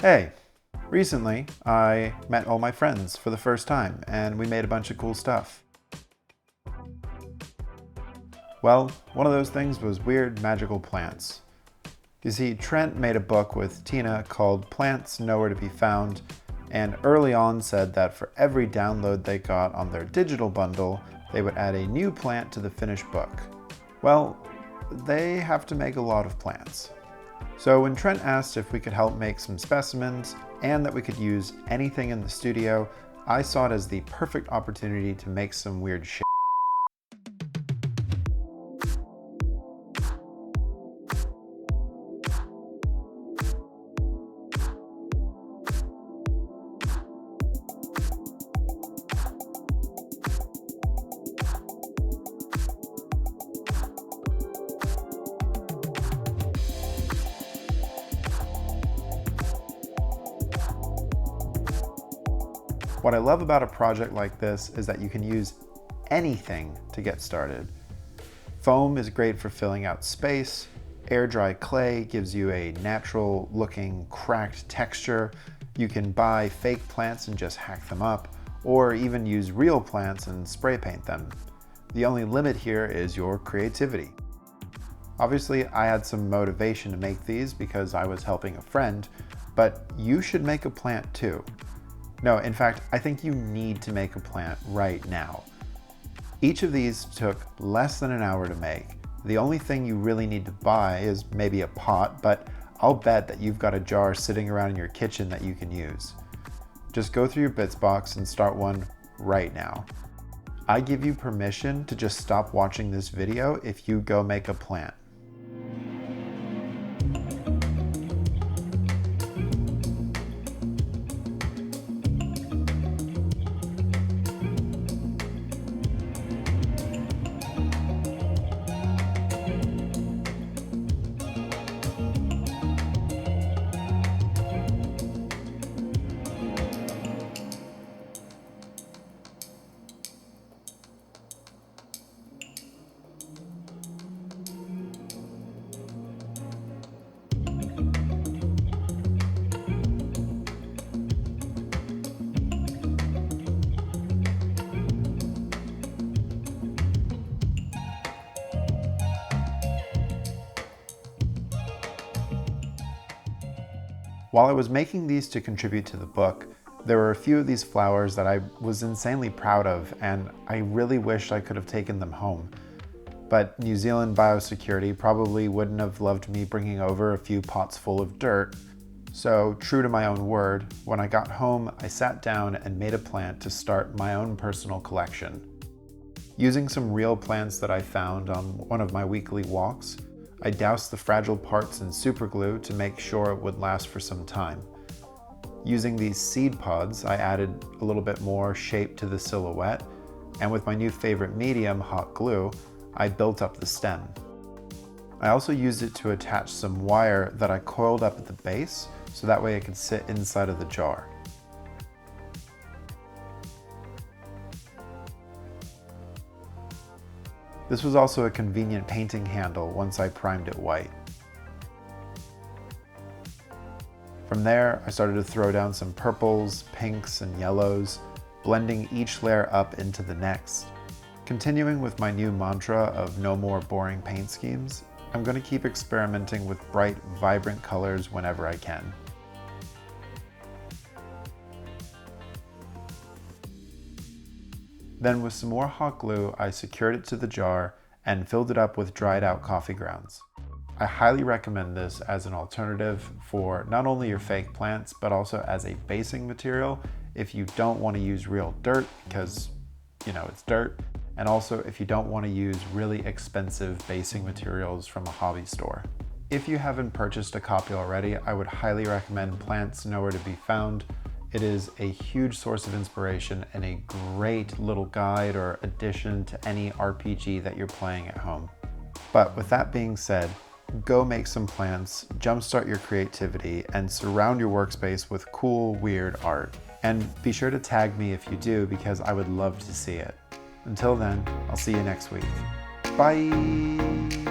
Hey, recently I met all my friends for the first time and we made a bunch of cool stuff. Well, one of those things was weird magical plants. You see, Trent made a book with Tina called Plants Nowhere to Be Found, and early on said that for every download they got on their digital bundle, they would add a new plant to the finished book. Well, they have to make a lot of plants. So when Trent asked if we could help make some specimens and that we could use anything in the studio, I saw it as the perfect opportunity to make some weird shit. What I love about a project like this is that you can use anything to get started. Foam is great for filling out space. Air dry clay gives you a natural looking cracked texture. You can buy fake plants and just hack them up, or even use real plants and spray paint them. The only limit here is your creativity. Obviously, I had some motivation to make these because I was helping a friend, but you should make a plant too. No, in fact, I think you need to make a plant right now. Each of these took less than an hour to make. The only thing you really need to buy is maybe a pot, but I'll bet that you've got a jar sitting around in your kitchen that you can use. Just go through your bits box and start one right now. I give you permission to just stop watching this video if you go make a plant. While I was making these to contribute to the book, there were a few of these flowers that I was insanely proud of, and I really wished I could have taken them home. But New Zealand biosecurity probably wouldn't have loved me bringing over a few pots full of dirt. So, true to my own word, when I got home, I sat down and made a plant to start my own personal collection. Using some real plants that I found on one of my weekly walks, I doused the fragile parts in super glue to make sure it would last for some time. Using these seed pods, I added a little bit more shape to the silhouette, and with my new favorite medium, hot glue, I built up the stem. I also used it to attach some wire that I coiled up at the base, so that way it could sit inside of the jar. This was also a convenient painting handle once I primed it white. From there, I started to throw down some purples, pinks, and yellows, blending each layer up into the next. Continuing with my new mantra of no more boring paint schemes, I'm going to keep experimenting with bright, vibrant colors whenever I can. Then with some more hot glue, I secured it to the jar and filled it up with dried out coffee grounds. I highly recommend this as an alternative for not only your fake plants, but also as a basing material if you don't want to use real dirt because, it's dirt, and also if you don't want to use really expensive basing materials from a hobby store. If you haven't purchased a copy already, I would highly recommend Plants Nowhere to Be Found. It is a huge source of inspiration and a great little guide or addition to any RPG that you're playing at home. But with that being said, go make some plants, jumpstart your creativity, and surround your workspace with cool, weird art. And be sure to tag me if you do, because I would love to see it. Until then, I'll see you next week. Bye!